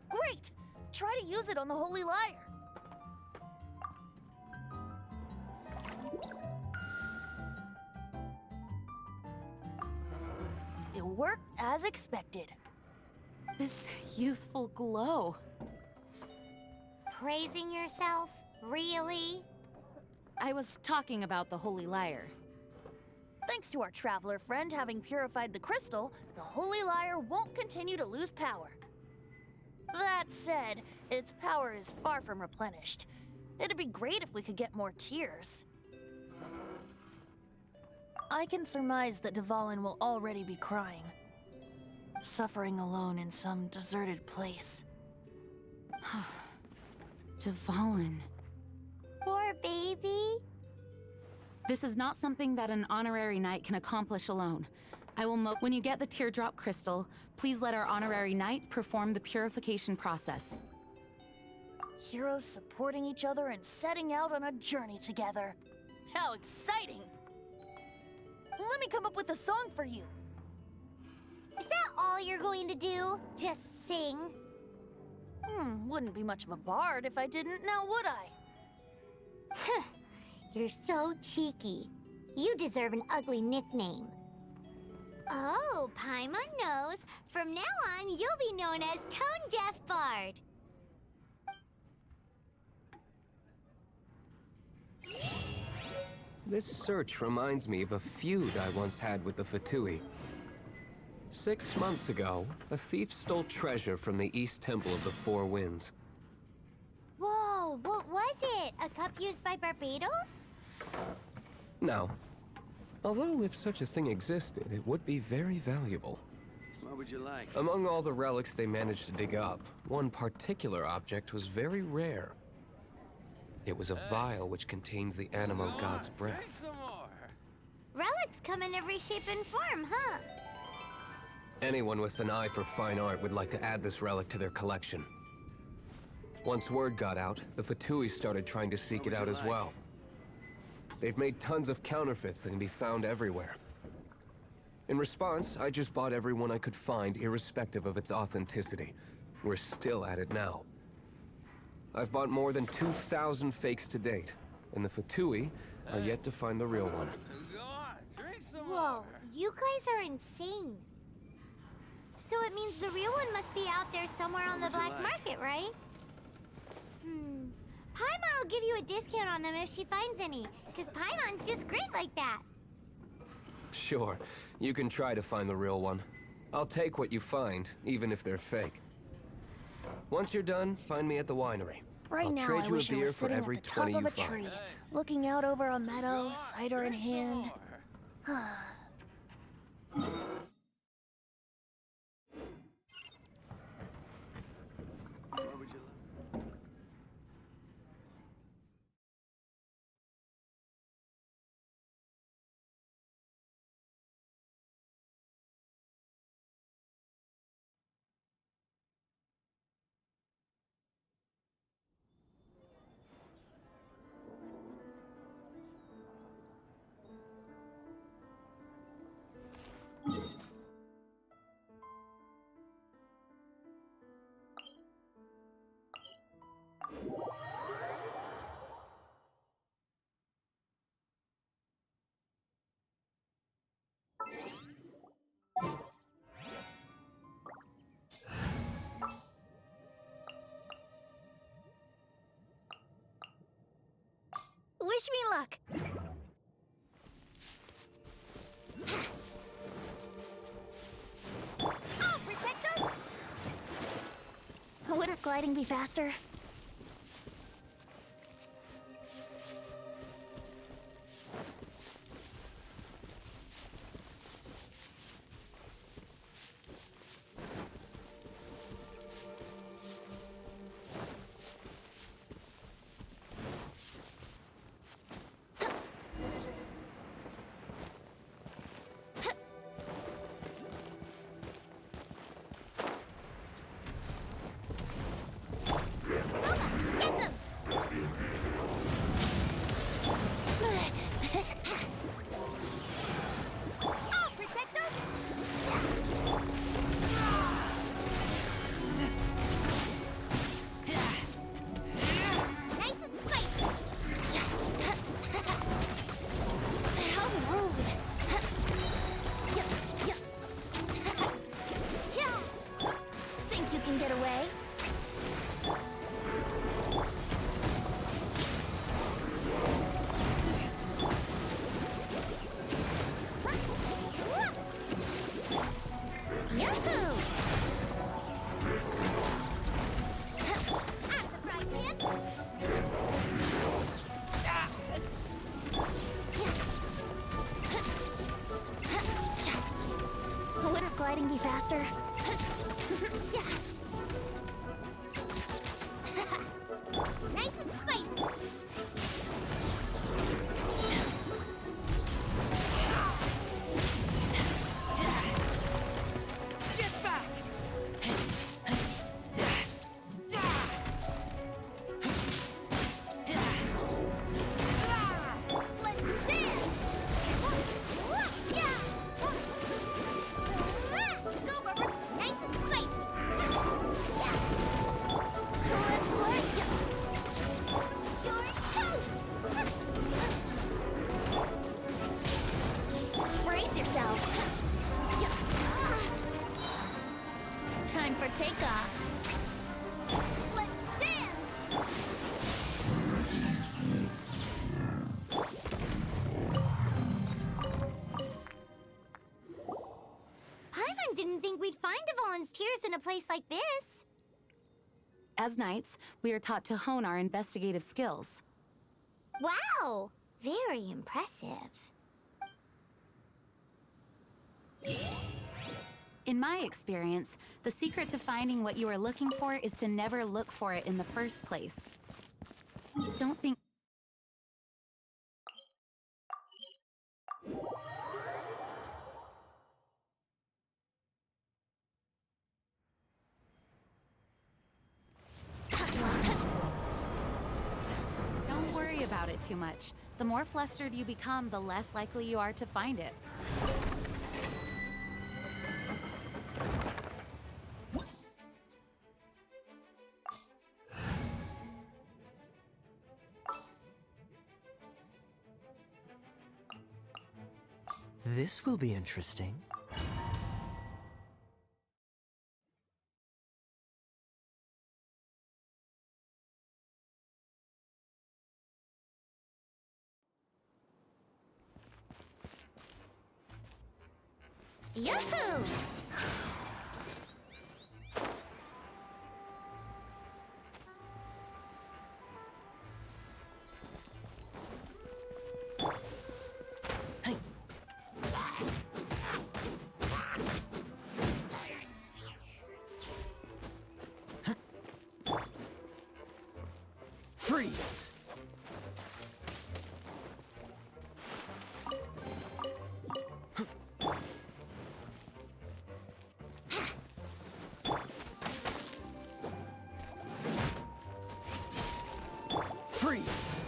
Great! Try to use it on the Holy Lyre. worked as expected. This youthful glow. Praising yourself? Really? I was talking about the Holy Lyre. Thanks to our traveler friend having purified the crystal, the Holy Lyre won't continue to lose power. That said, its power is far from replenished. It'd be great if we could get more tears. I can surmise that Dvalin will already be crying, suffering alone in some deserted place. Dvalin. Poor baby. This is not something that an honorary knight can accomplish alone. I will when you get the teardrop crystal, please let our honorary knight perform the purification process. Heroes supporting each other and setting out on a journey together. How exciting! Let me come up with a song for you. Is that all you're going to do? Just sing? Wouldn't be much of a bard if I didn't, now would I? You're so cheeky. You deserve an ugly nickname. Oh, Paimon knows. From now on, you'll be known as Tone Deaf Bard. This search reminds me of a feud I once had with the Fatui. 6 months ago, a thief stole treasure from the East Temple of the Four Winds. Whoa, what was it? A cup used by Barbados? No. Although if such a thing existed, it would be very valuable. What would you like? Among all the relics they managed to dig up, one particular object was very rare. It was a vial which contained the Animo god's breath. Relics come in every shape and form, huh? Anyone with an eye for fine art would like to add this relic to their collection. Once word got out, the Fatui started trying to seek it out as well. They've made tons of counterfeits that can be found everywhere. In response, I just bought every one I could find, irrespective of its authenticity. We're still at it now. I've bought more than 2,000 fakes to date, and the Fatui are yet to find the real one. Whoa, you guys are insane. So it means the real one must be out there somewhere on the black market, right? Paimon will give you a discount on them if she finds any, because Paimon's just great like that. Sure, you can try to find the real one. I'll take what you find, even if they're fake. Once you're done, find me at the winery. Right I'll now, trade I you wish a I beer was for sitting every at the top 20 of you a find. tree, looking out over a meadow, cider in hand. What would you like? Wish me luck! Oh, protect us! Wouldn't gliding be faster? waste tears in a place like this. As knights, we are taught to hone our investigative skills. Wow! Very impressive. In my experience, the secret to finding what you are looking for is to never look for it in the first place. Don't think... Don't worry about it too much. The more flustered you become, the less likely you are to find it. This will be interesting. Yahoo! Freeze! Freeze!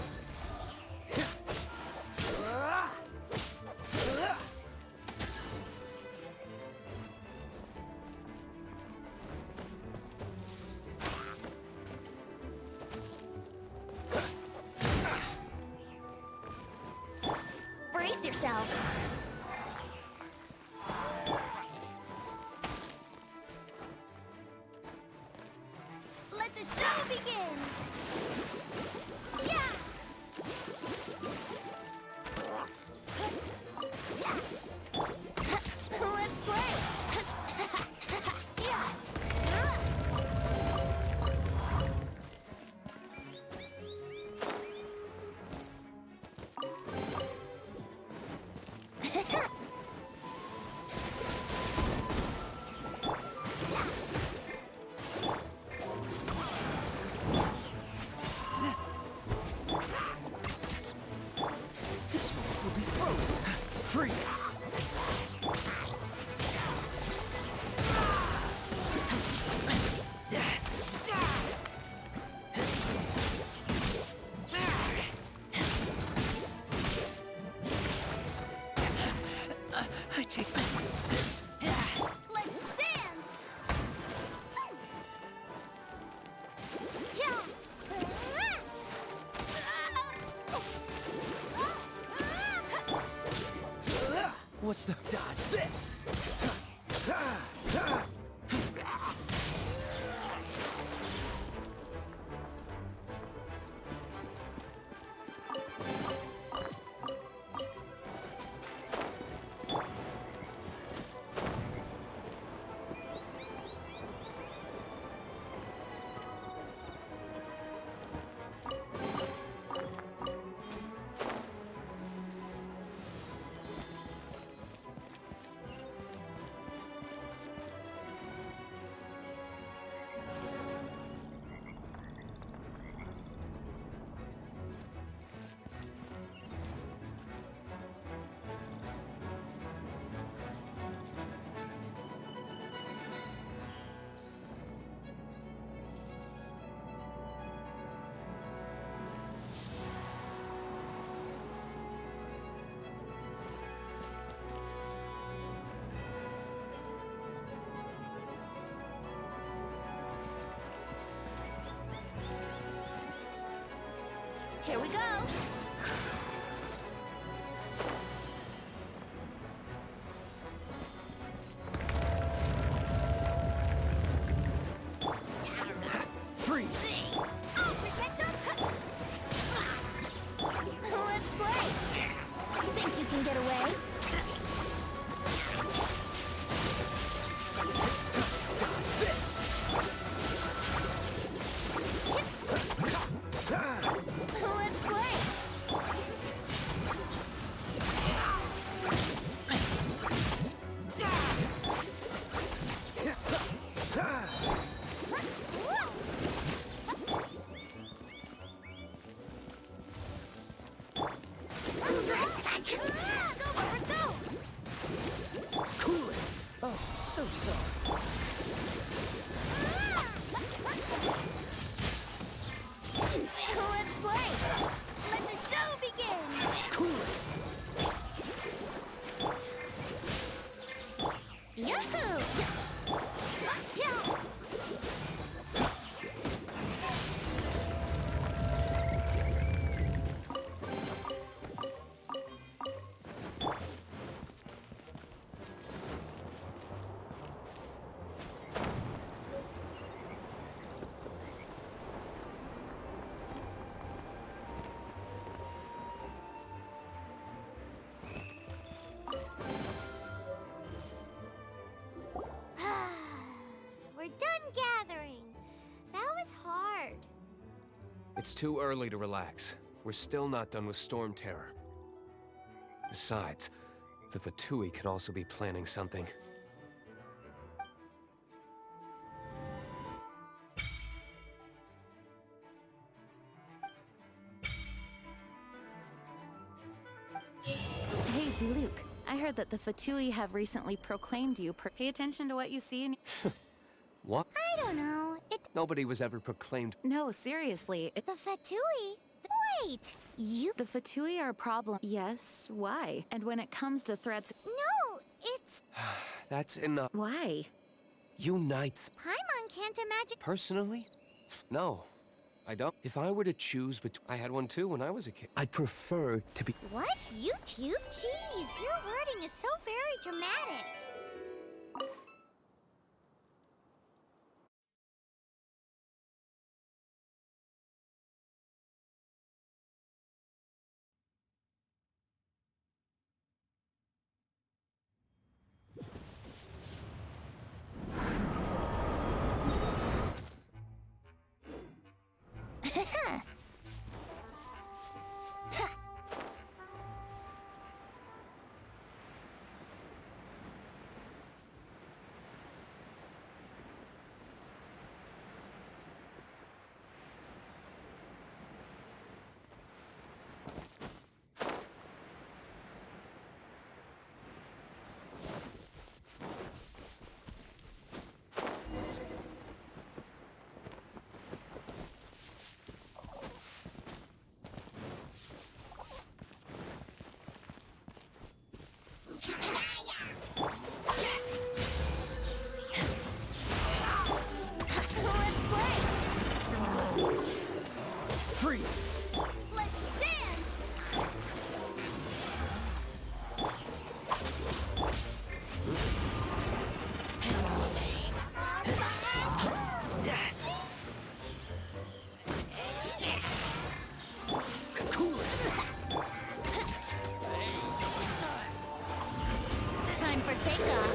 Brace yourself. Let the show begin. Yeah! Let's play. Yeah! This moment will be frozen. Freeze! I take my... Let's dance! Yeah! What's the dodge this? Here we go. Freeze! I'll protect them. Let's play. You think you can get away? Dodge Let's play! Let the show begin! Cool it! Yahoo! Yeah. We're done gathering. That was hard. It's too early to relax. We're still not done with Storm Terror. Besides, the Fatui could also be planning something. Hey, Duluc. I heard that the Fatui have recently proclaimed you. Pay attention to what you see in... What? I don't know. Nobody was ever proclaimed. No, seriously. The Fatui? Wait! You... The Fatui are a problem. Yes, why? And when it comes to threats... No! It's... That's enough. Why? You knights. Paimon can't imagine... Personally? No. I don't. If I were to choose between... I had one too when I was a kid. I'd prefer to be... What? You too? Jeez, your wording is so very dramatic. Freeze! Let's dance! Cool it! Time for takeoff.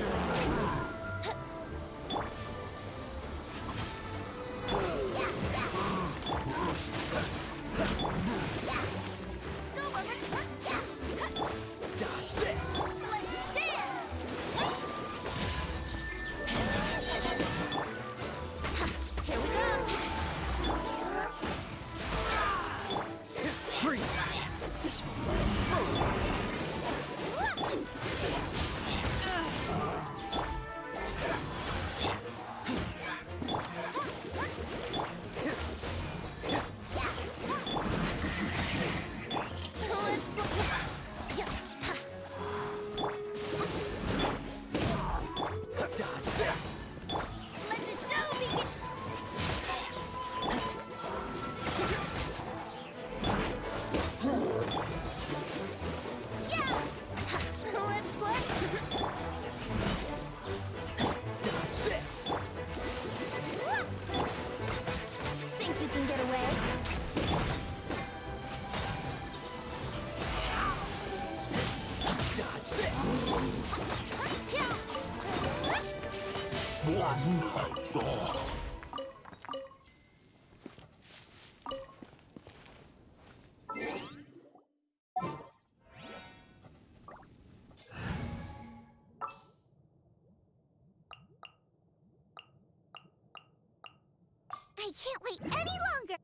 Dodge this! Let's dance! Here we go! Freeze! This one will be frozen! Dodge this! Let the show begin! Yeah! Let's play! Dodge this! Think you can get away? Dodge this! I can't wait any longer!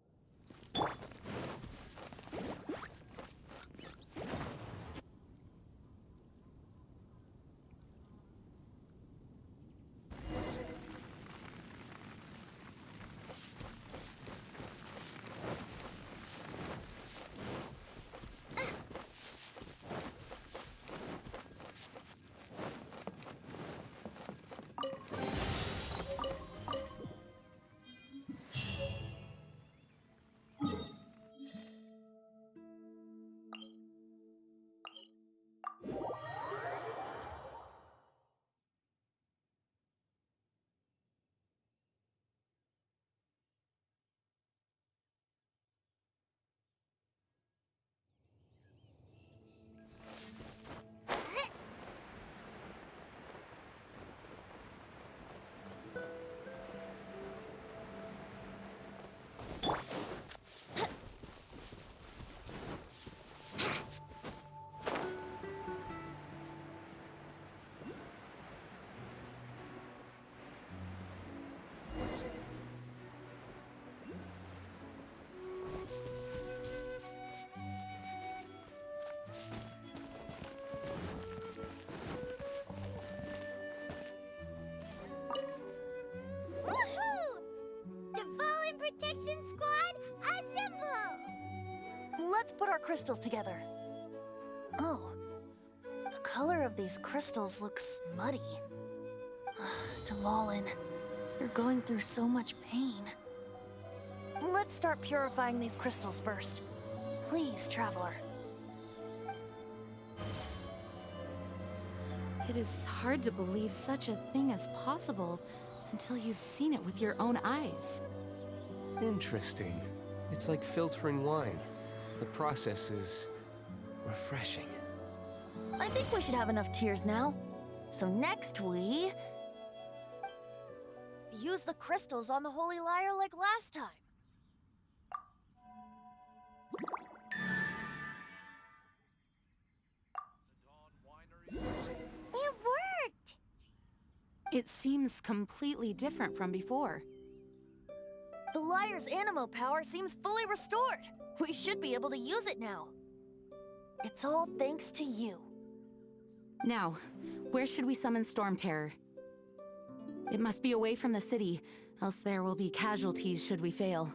let's put our crystals together. Oh, the color of these crystals looks muddy. Dvalin, you're going through so much pain. Let's start purifying these crystals first. Please, Traveler. It is hard to believe such a thing is possible until you've seen it with your own eyes. Interesting. It's like filtering wine. The process is refreshing. I think we should have enough tears now. So next we... use the crystals on the Holy Lyre like last time. It worked! It seems completely different from before. The lyre's animo power seems fully restored. We should be able to use it now. It's all thanks to you. Now, where should we summon Storm Terror? It must be away from the city, else there will be casualties should we fail.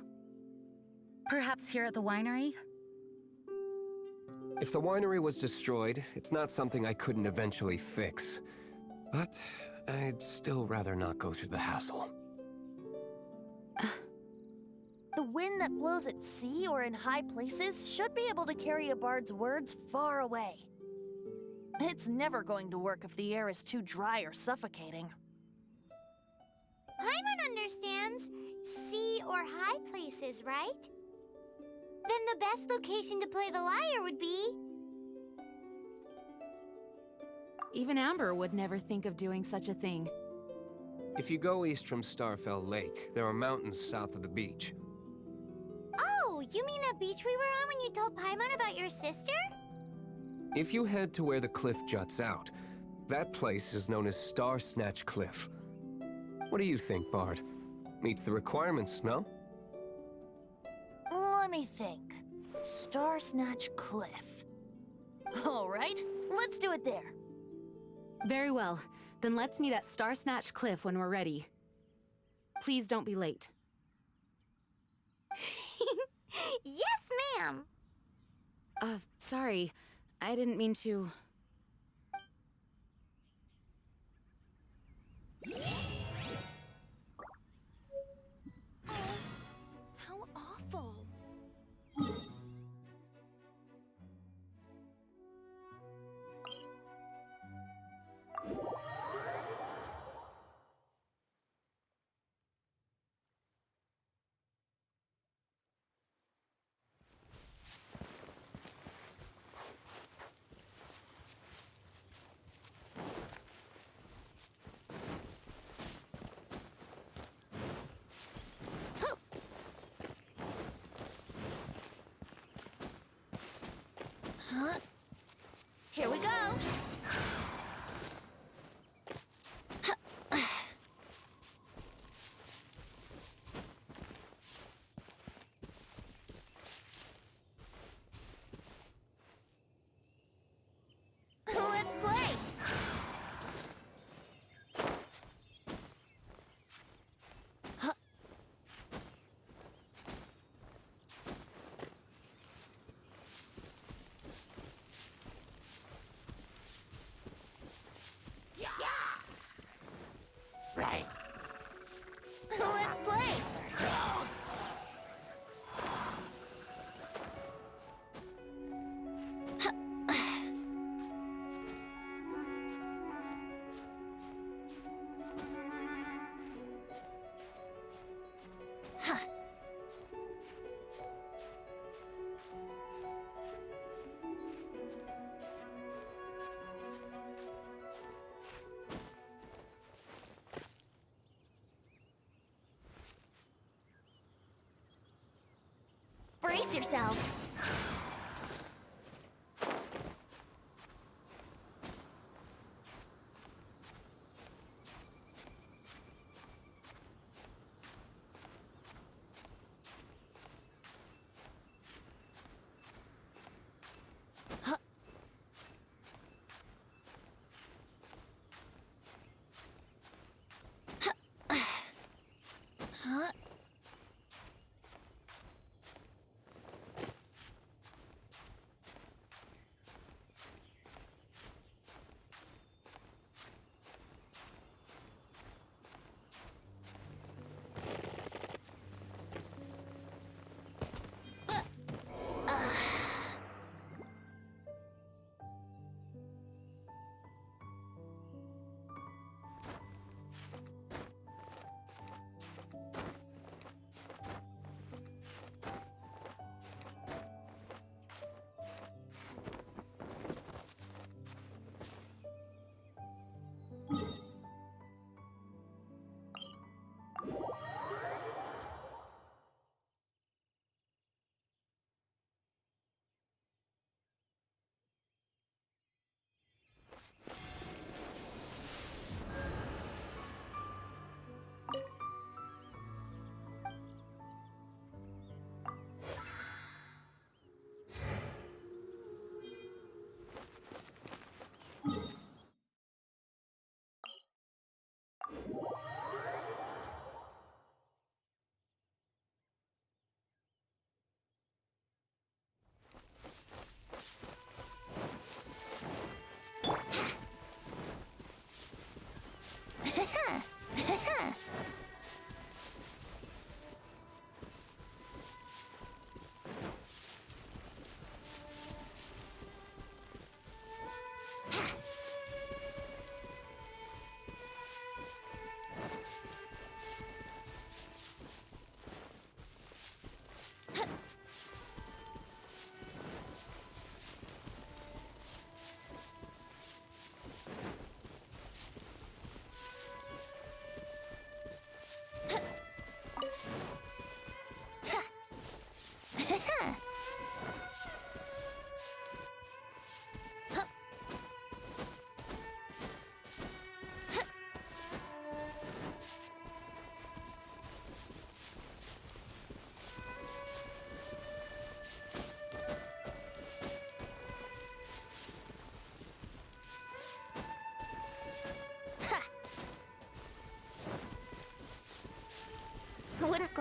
Perhaps here at the winery? If the winery was destroyed, it's not something I couldn't eventually fix. But I'd still rather not go through the hassle. The wind that blows at sea or in high places should be able to carry a bard's words far away. It's never going to work if the air is too dry or suffocating. Paimon understands sea or high places, right? Then the best location to play the lyre would be... Even Amber would never think of doing such a thing. If you go east from Starfell Lake, there are mountains south of the beach. Oh, you mean that beach we were on when you told Paimon about your sister? If you head to where the cliff juts out, that place is known as Star Snatch Cliff. What do you think, Bard? Meets the requirements, no? Let me think. Star Snatch Cliff. All right, let's do it there. Very well. Then let's meet at Star Snatch Cliff when we're ready. Please don't be late. Yes, ma'am! Sorry. I didn't mean to... How awful. Huh? Here we go! Let's play! Right. Let's play! Brace yourself!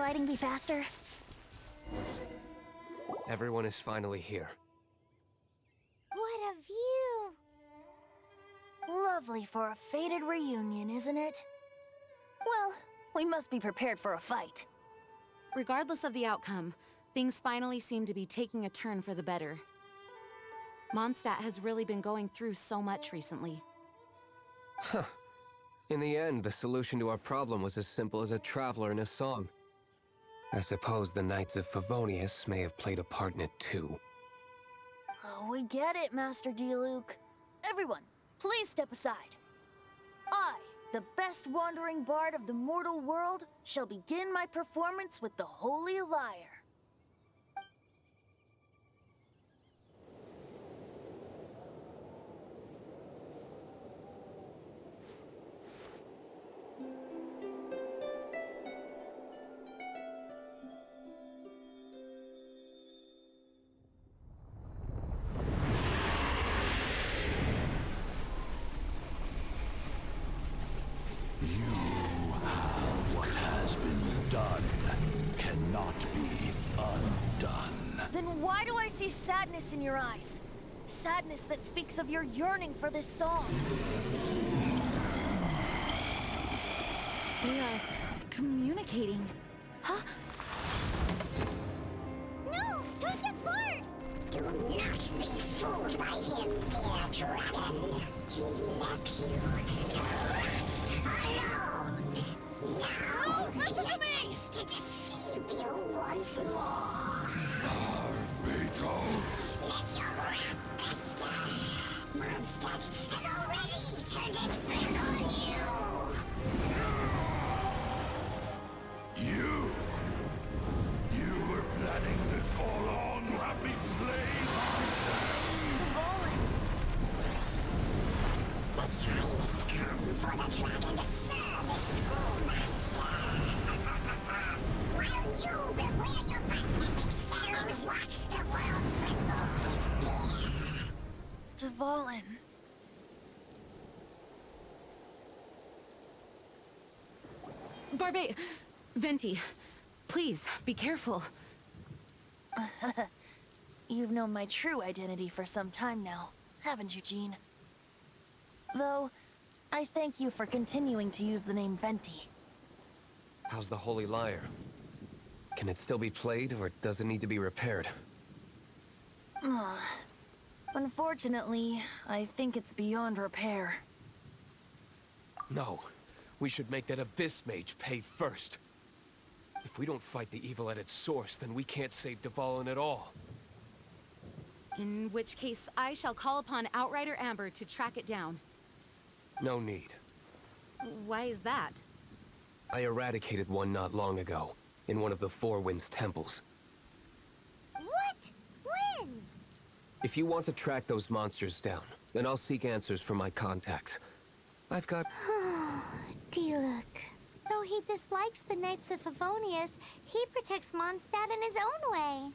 gliding be faster? Everyone is finally here. What a view! Lovely for a fated reunion, isn't it? Well, we must be prepared for a fight. Regardless of the outcome, things finally seem to be taking a turn for the better. Mondstadt has really been going through so much recently. Huh. In the end, the solution to our problem was as simple as a traveler in a song. I suppose the Knights of Favonius may have played a part in it too. Oh, we get it, Master D-Luke. Everyone, please step aside. I, the best wandering bard of the mortal world, shall begin my performance with the Holy Lyre. What has been done cannot be undone. Then why do I see sadness in your eyes? Sadness that speaks of your yearning for this song. We are communicating. Huh? No! Don't get bored! Do not be fooled by him, dear dragon. He left you to rot alone. Now listen to me! To deceive you once more. Barbatos. Let your wrath fester. Mondstadt has already turned its back on you. You were planning this all along to have me slain by them. Dvorin! The time has come for the dragon to serve its true master. While you beware your magnetic selves, watch the world tremble with fear. Dvorin. Venti, please, be careful. You've known my true identity for some time now, haven't you, Jean? Though, I thank you for continuing to use the name Venti. How's the Holy Lyre? Can it still be played, or does it need to be repaired? Unfortunately, I think it's beyond repair. No. We should make that Abyss Mage pay first. If we don't fight the evil at its source, then we can't save Dvalin at all. In which case, I shall call upon Outrider Amber to track it down. No need. Why is that? I eradicated one not long ago, in one of the Four Winds temples. What? When? If you want to track those monsters down, then I'll seek answers from my contacts. I've got... D-Luke. Though he dislikes the Knights of Favonius, he protects Mondstadt in his own way.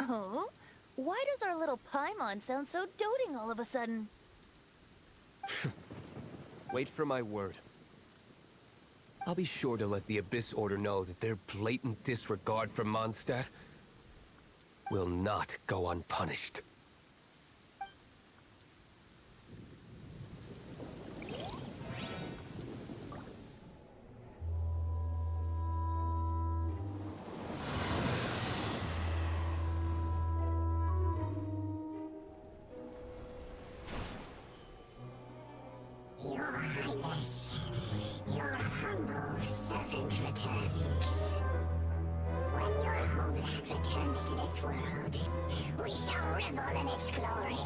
Oh? Why does our little Paimon sound so doting all of a sudden? Wait for my word. I'll be sure to let the Abyss Order know that their blatant disregard for Mondstadt will not go unpunished. Your Highness, your humble servant returns. When your homeland returns to this world, we shall revel in its glory.